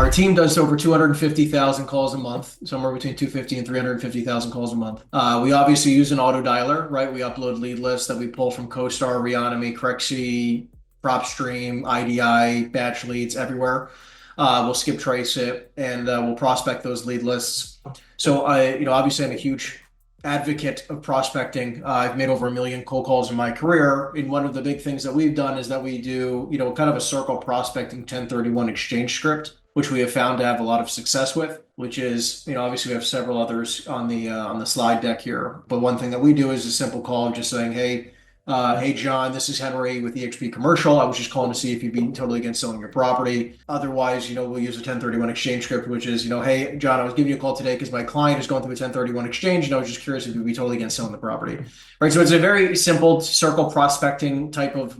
Our team does over 250,000 calls a month, somewhere between 250 and 350,000 calls a month. We obviously use an auto dialer, right? We upload lead lists that we pull from CoStar, Reonomy, CREsync, PropStream, IDI, batch leads everywhere. We'll skip trace it and we'll prospect those lead lists. So obviously I'm a huge advocate of prospecting. I've made over 1 million cold calls in my career. And one of the big things that we've done is that we do, kind of a circle prospecting 1031 exchange script, which we have found to have a lot of success with, which is, obviously we have several others on the slide deck here. But one thing that we do is a simple call of just saying, hey, John, this is Henry with EXP Commercial. I was just calling to see if you'd be totally against selling your property. Otherwise, we'll use a 1031 exchange script, which is, hey, John, I was giving you a call today because my client is going through a 1031 exchange, and I was just curious if you'd be totally against selling the property. Right. So it's a very simple circle prospecting type of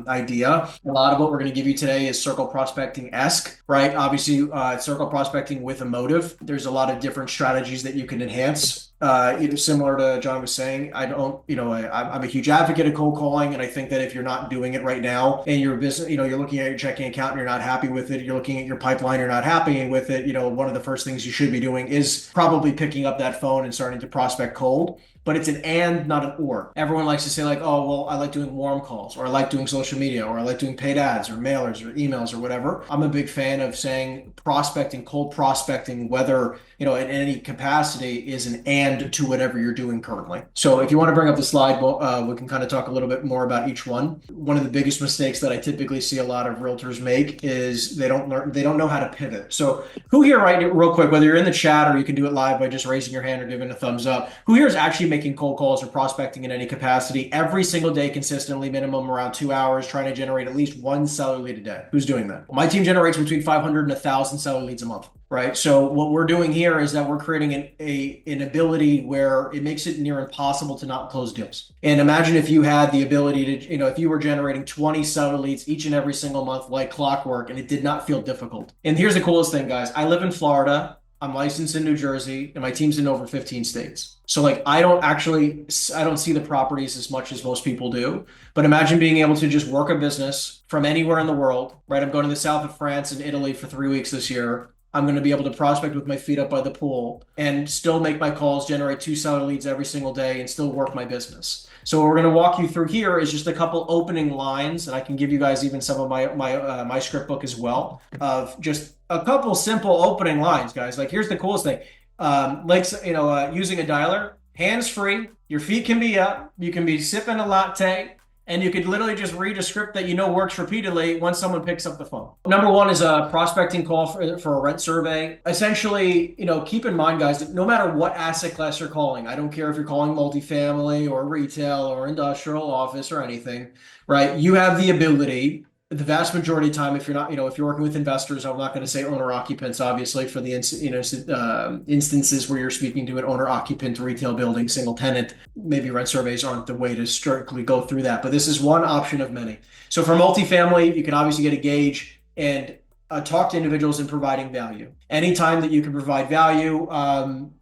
idea. A lot of what we're going to give you today is circle prospecting-esque, right? Obviously, circle prospecting with a motive. There's a lot of different strategies that you can enhance. Similar to John was saying, I'm a huge advocate of cold calling, and I think that if you're not doing it right now and your business, you're looking at your checking account and you're not happy with it, you're looking at your pipeline, you're not happy with it, one of the first things you should be doing is probably picking up that phone and starting to prospect cold. But it's an and, not an or. Everyone likes to say like, oh, well, I like doing warm calls, or I like doing social media, or I like doing paid ads or mailers or emails or whatever. I'm a big fan of saying prospecting, cold prospecting, whether, in any capacity, is an and to whatever you're doing currently. So if you want to bring up the slide, we can kind of talk a little bit more about each one. One of the biggest mistakes that I typically see a lot of realtors make is they don't know how to pivot. So who here, right, real quick, whether you're in the chat or you can do it live by just raising your hand or giving a thumbs up, who here is actually making cold calls or prospecting in any capacity every single day consistently, minimum around 2 hours, trying to generate at least one seller lead a day? Who's doing that? Well, my team generates between 500 and 1,000 seller leads a month, right? So what we're doing here is that we're creating an ability where it makes it near impossible to not close deals. And imagine if you had the ability to, if you were generating 20 seller leads each and every single month like clockwork, and it did not feel difficult. And here's the coolest thing, guys. I live in Florida. I'm licensed in New Jersey, and my team's in over 15 states. So I don't see the properties as much as most people do. But imagine being able to just work a business from anywhere in the world, right? I'm going to the south of France and Italy for 3 weeks this year. I'm going to be able to prospect with my feet up by the pool and still make my calls, generate 2 seller leads every single day, and still work my business. So what we're going to walk you through here is just a couple opening lines, and I can give you guys even some of my script book as well, of just a couple simple opening lines, guys. Like, here's the coolest thing. Using a dialer, hands-free, your feet can be up, you can be sipping a latte, and you could literally just read a script that works repeatedly once someone picks up the phone. Number one is a prospecting call for a rent survey. Essentially, keep in mind, guys, that no matter what asset class you're calling, I don't care if you're calling multifamily or retail or industrial office or anything, right? You have the ability, the vast majority of the time, if you're not, if you're working with investors, I'm not going to say owner occupants, obviously, for the instances where you're speaking to an owner occupant, retail building, single tenant. Maybe rent surveys aren't the way to strictly go through that, but this is one option of many. So for multifamily, you can obviously get a gauge and talk to individuals in providing value. Anytime that you can provide value,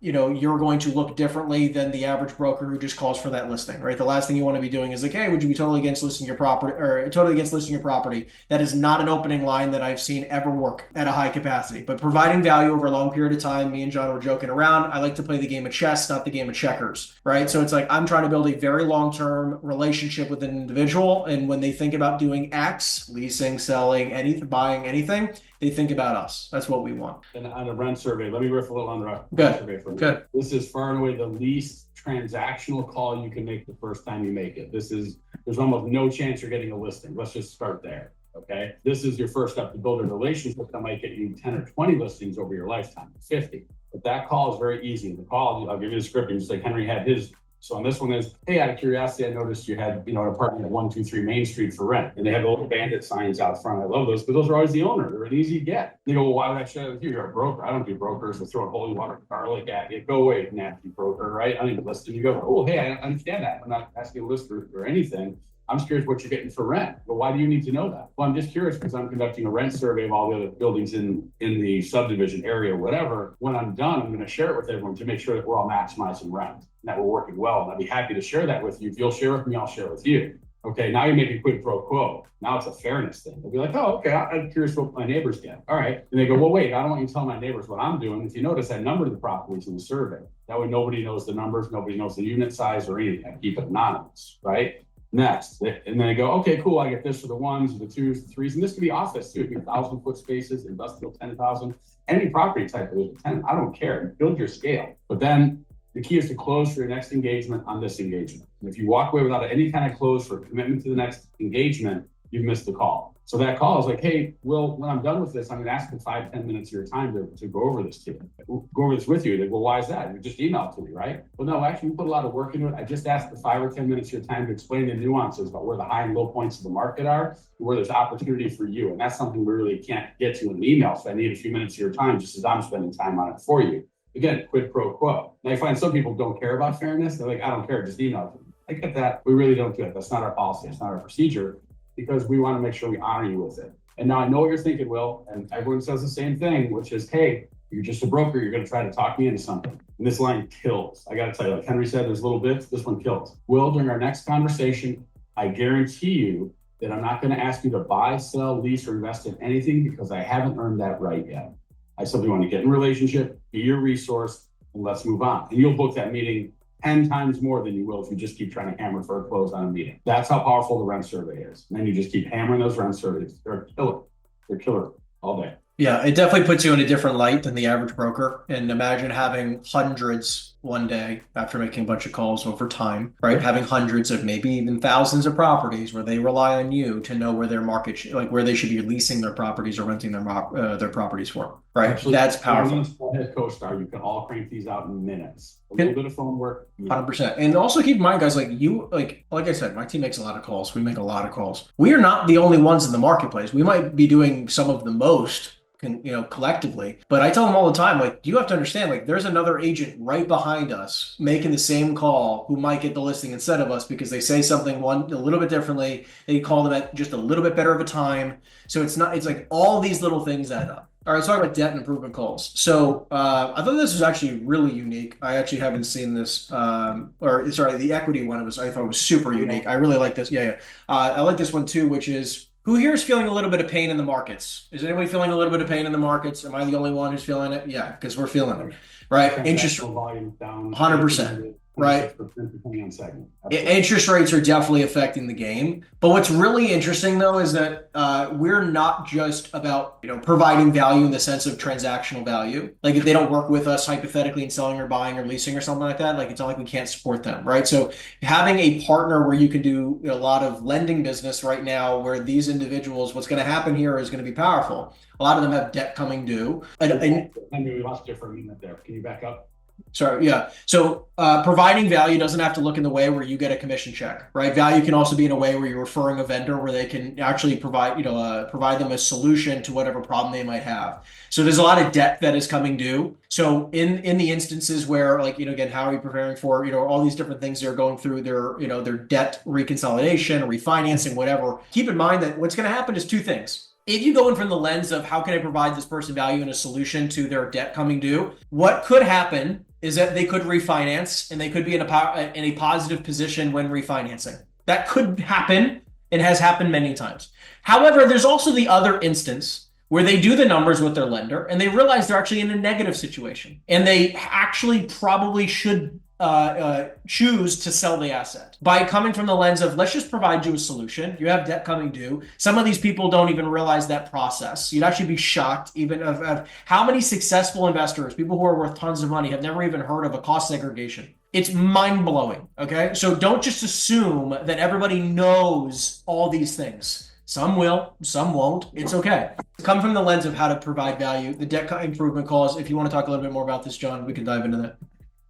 you're going to look differently than the average broker who just calls for that listing, right? The last thing you want to be doing is like, hey, would you be totally against listing your property, or totally against listing your property? That is not an opening line that I've seen ever work at a high capacity. But providing value over a long period of time, me and John were joking around. I like to play the game of chess, not the game of checkers, right? So it's like, I'm trying to build a very long-term relationship with an individual. And when they think about doing X, leasing, selling, anything, buying anything, they think about us. That's what we want. And on a rent survey, let me riff a little on the rent survey for a minute. Good. This is far and away the least transactional call you can make the first time you make it. There's almost no chance you're getting a listing. Let's just start there. Okay. This is your first step to build a relationship that might get you 10 or 20 listings over your lifetime, 50. But that call is very easy. The call, I'll give you the script, and just like Henry had his. So on this one is, hey, out of curiosity, I noticed you had, an apartment at 123 Main Street for rent. And they have the little bandit signs out front. I love those, but those are always the owner. They're an easy get. They go, well, why would I share it with you? You're a broker. I don't do brokers. They'll throw holy water garlic at you. Go away, nasty broker, right? I don't even listen. You go, oh, hey, I understand that. I'm not asking a list or anything. I'm just curious what you're getting for rent. But why do you need to know that? Well, I'm just curious because I'm conducting a rent survey of all the other buildings in the subdivision area, or whatever. When I'm done, I'm going to share it with everyone to make sure that we're all maximizing rent and that we're working well. And I'd be happy to share that with you. If you'll share with me, I'll share with you. Okay, now you're making quid pro quo. Now it's a fairness thing. They'll be like, oh, okay, I'm curious what my neighbors get. All right. And they go, well, wait, I don't want you to tell my neighbors what I'm doing. If you notice, I numbered the properties in the survey. That way nobody knows the numbers, nobody knows the unit size or anything. I keep it anonymous, right? Next. And then they go, okay, cool, I get this for the ones, the twos, the threes. And this could be office too. It could be 1,000-foot spaces, industrial 10,000, any property type that there's a tenant. I don't care. Build your scale. But then the key is to close for your next engagement on this engagement. And if you walk away without any kind of close for commitment to the next engagement, you've missed the call. So that call is like, hey, Will, when I'm done with this, I'm going to ask for 5-10 minutes of your time to go over this to you. Go over this with you. They go, well, why is that? You just email it to me, right? Well, no, actually, you put a lot of work into it. I just asked for 5 or 10 minutes of your time to explain the nuances about where the high and low points of the market are, and where there's opportunity for you. And that's something we really can't get to in an email. So I need a few minutes of your time, just as I'm spending time on it for you. Again, quid pro quo. Now you find some people don't care about fairness. They're like, I don't care, just email it to me. I get that. We really don't do it. That's not our policy. It's not our procedure, because we want to make sure we honor you with it. And now I know what you're thinking, Will, and everyone says the same thing, which is, hey, you're just a broker. You're going to try to talk me into something. And this line kills. I got to tell you, like Henry said, there's little bits. This one kills. Will, during our next conversation, I guarantee you that I'm not going to ask you to buy, sell, lease, or invest in anything, because I haven't earned that right yet. I simply want to get in a relationship, be your resource, and let's move on. And you'll book that meeting 10 times more than you will if you just keep trying to hammer for a close on a meeting. That's how powerful the rent survey is. And then you just keep hammering those rent surveys. They're killer. They're killer all day. Yeah, it definitely puts you in a different light than the average broker. And imagine having hundreds one day after making a bunch of calls over time, right? Having hundreds of maybe even thousands of properties where they rely on you to know where their market, like where they should be leasing their properties or renting their properties for, right? Absolutely. That's powerful. CoStar, you can all crank these out in minutes. A little bit of phone work. 100%. And also keep in mind, guys, like I said, my team makes a lot of calls. We make a lot of calls. We are not the only ones in the marketplace. We might be doing some of the most, collectively. But I tell them all the time, like, you have to understand, like, there's another agent right behind us making the same call who might get the listing instead of us because they say something a little bit differently. They call them at just a little bit better of a time. So it's like all these little things add up. All right, let's talk about debt and improvement calls. So I thought this was actually really unique. I actually haven't seen this, the equity one. I thought it was super unique. I really like this. Yeah. I like this one too, which is, who here is feeling a little bit of pain in the markets? Is anybody feeling a little bit of pain in the markets? Am I the only one who's feeling it? Yeah, because we're feeling it, right? Interest volume down 100%. Right. Interest rates are definitely affecting the game. But what's really interesting, though, is that we're not just about providing value in the sense of transactional value. Like if they don't work with us hypothetically in selling or buying or leasing or something like that, like it's not like we can't support them, right? So having a partner where you can do a lot of lending business right now, where these individuals, what's going to happen here is going to be powerful. A lot of them have debt coming due. And we lost you for a minute there. Can you back up? Sorry, yeah. So providing value doesn't have to look in the way where you get a commission check, right? Value can also be in a way where you're referring a vendor where they can actually provide them a solution to whatever problem they might have. So there's a lot of debt that is coming due. So in the instances where, like, again, how are you preparing for, all these different things they're going through their debt reconciliation, refinancing, whatever. Keep in mind that what's going to happen is two things. If you go in from the lens of how can I provide this person value and a solution to their debt coming due, what could happen is that they could refinance and they could be in a positive position when refinancing. That could happen and has happened many times. However, there's also the other instance where they do the numbers with their lender and they realize they're actually in a negative situation and they actually probably should choose to sell the asset by coming from the lens of, let's just provide you a solution. You have debt coming due. Some of these people don't even realize that process. You'd actually be shocked even of how many successful investors, people who are worth tons of money, have never even heard of a cost segregation. It's mind-blowing, okay? So don't just assume that everybody knows all these things. Some will, some won't. It's okay. Come from the lens of how to provide value. The debt improvement calls, if you want to talk a little bit more about this, John, we can dive into that.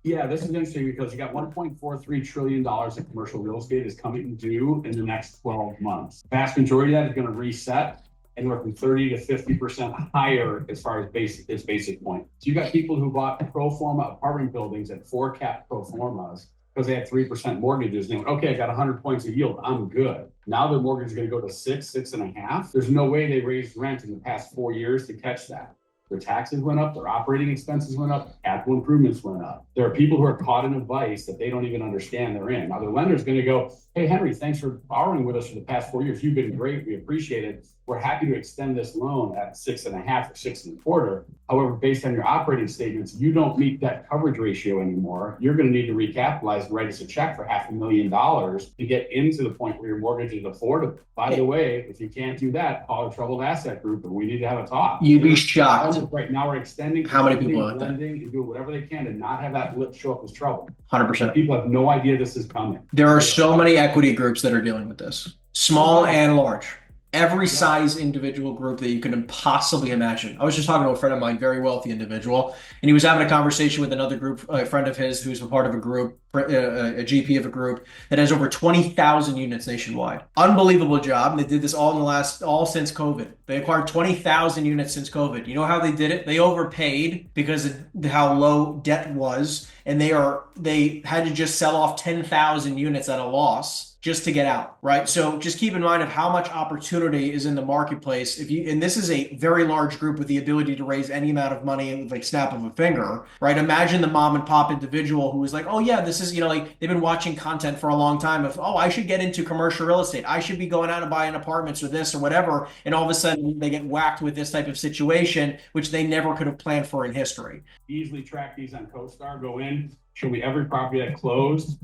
Yeah, this is interesting because you got $1.43 trillion in commercial real estate is coming due in the next 12 months. The vast majority of that is going to reset anywhere from 30 to 50% higher as far as basic point. So you got people who bought pro forma apartment buildings at 4 cap pro formas because they had 3% mortgages. And they went, okay, I got 100 points of yield, I'm good. Now their mortgage is going to go to 6.5. There's no way they raised rent in the past 4 years to catch that. Their taxes went up, their operating expenses went up, capital improvements went up. There are people who are caught in a vice that they don't even understand they're in. Now, the lender's going to go, hey, Henry, thanks for borrowing with us for the past 4 years. You've been great. We appreciate it. We're happy to extend this loan at 6.5 or 6.25. However, based on your operating statements, you don't meet that coverage ratio anymore. You're going to need to recapitalize and write us a check for $500,000 to get into the point where your mortgage is affordable. By the way, if you can't do that, call a troubled asset group and we need to have a talk. You'd be shocked. Right now we're extending how many people are lending and doing whatever they can to not have that lip show up as trouble. 100%. People have no idea this is coming. There are so many equity groups that are dealing with this, small and large. Every size individual group that you can possibly imagine. I was just talking to a friend of mine, very wealthy individual, and he was having a conversation with another group, a friend of his who's a part of a group, a GP of a group that has over 20,000 units nationwide. Unbelievable job. And they did this all since COVID. They acquired 20,000 units since COVID. You know how they did it? They overpaid because of how low debt was, and they had to just sell off 10,000 units at a loss just to get out, right? So just keep in mind of how much opportunity is in the marketplace. And this is a very large group with the ability to raise any amount of money with like snap of a finger, right? Imagine the mom and pop individual who is like, oh yeah, this is, like they've been watching content for a long time of, oh, I should get into commercial real estate. I should be going out and buying apartments or this or whatever. And all of a sudden they get whacked with this type of situation, which they never could have planned for in history. Easily track these on CoStar, go in, show me every property that closed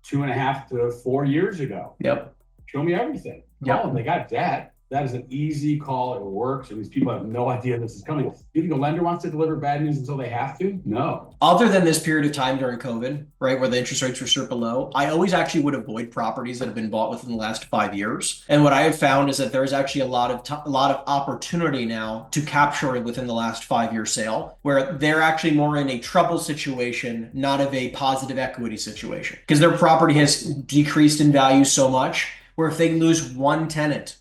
2.5 to 4 years ago. Yep. Show me everything. Call them. They got debt. That is an easy call. It works. And these people have no idea this is coming. You think a lender wants to deliver bad news until they have to? No. Other than this period of time during COVID, right, where the interest rates were super low, I always actually would avoid properties that have been bought within the last 5 years. And what I have found is that there's actually a lot of opportunity now to capture it within the last 5-year sale, where they're actually more in a trouble situation, not of a positive equity situation, because their property has decreased in value so much, where if they lose one tenant,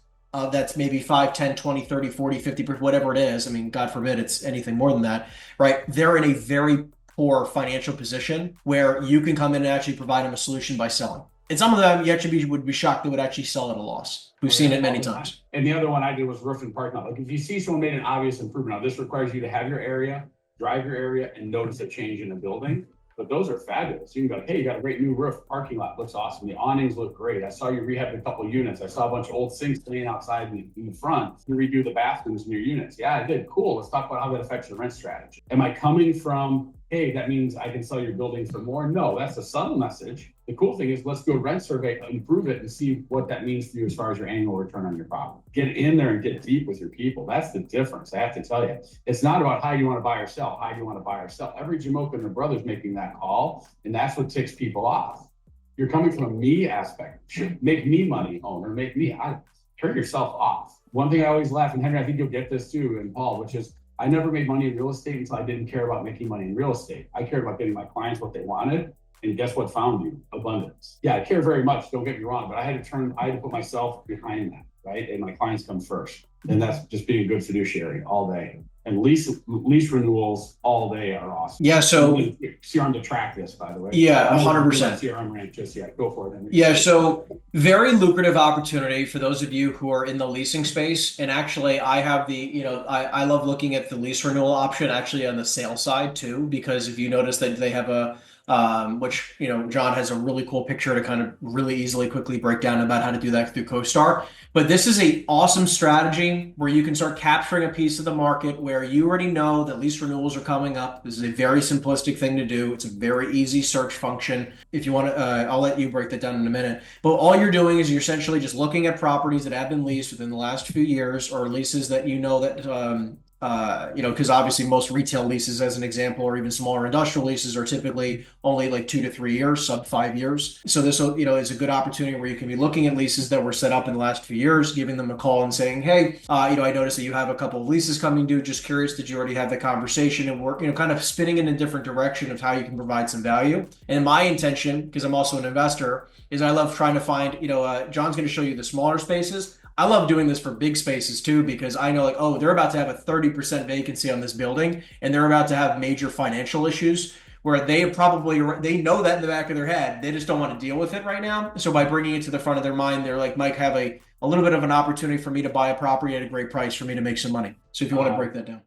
that's maybe 5, 10, 20, 30, 40, 50%, whatever it is. I mean, God forbid it's anything more than that, right? They're in a very poor financial position where you can come in and actually provide them a solution by selling. And some of them you actually would be shocked they would actually sell at a loss. We've seen it many times. And the other one I did was roof and parking lot. Like if you see someone made an obvious improvement, now this requires you to have your area, drive your area, and notice a change in the building. But those are fabulous. You can go, hey, you got a great new roof, parking lot looks awesome. The awnings look great. I saw you rehab a couple of units. I saw a bunch of old sinks laying outside in the front. You redo the bathrooms in your units. Yeah, I did. Cool. Let's talk about how that affects your rent strategy. Am I coming from, hey, that means I can sell your building for more? No, that's a subtle message. The cool thing is let's do a rent survey, improve it, and see what that means to you as far as your annual return on your property. Get in there and get deep with your people. That's the difference. I have to tell you. It's not about how you want to buy or sell. How do you want to buy or sell? Every Jamoke and their brother's making that call, and that's what ticks people off. You're coming from a me aspect. Make me money, owner. Make me. Turn yourself off. One thing I always laugh, and Henry, I think you'll get this too, and Paul, which is I never made money in real estate until I didn't care about making money in real estate. I cared about getting my clients what they wanted. And guess what found you? Abundance. Yeah, I care very much. Don't get me wrong, but I had to put myself behind that, right? And my clients come first. And that's just being a good fiduciary all day. And lease renewals all day are awesome. Yeah, so CRM to track this, by the way. Yeah, 100%. CRM rant just yet. Go for it, Henry. Yeah, so very lucrative opportunity for those of you who are in the leasing space. And actually, I have I love looking at the lease renewal option actually on the sale side too, because if you notice that they have a which, John has a really cool picture to kind of really easily, quickly break down about how to do that through CoStar. But this is an awesome strategy where you can start capturing a piece of the market where you already know that lease renewals are coming up. This is a very simplistic thing to do. It's a very easy search function. If you want to, I'll let you break that down in a minute. But all you're doing is you're essentially just looking at properties that have been leased within the last few years, or leases that because obviously most retail leases, as an example, or even smaller industrial leases are typically only like 2 to 3 years, sub 5 years. So this, is a good opportunity where you can be looking at leases that were set up in the last few years, giving them a call and saying, hey, I noticed that you have a couple of leases coming due. Just curious, did you already have the conversation? And work, kind of spinning in a different direction of how you can provide some value. And my intention, because I'm also an investor, is I love trying to find, John's going to show you the smaller spaces. I love doing this for big spaces too, because I know they're about to have a 30% vacancy on this building and they're about to have major financial issues where they know that in the back of their head. They just don't want to deal with it right now. So by bringing it to the front of their mind, they're like, Mike, have a little bit of an opportunity for me to buy a property at a great price for me to make some money. So if you want to break that down.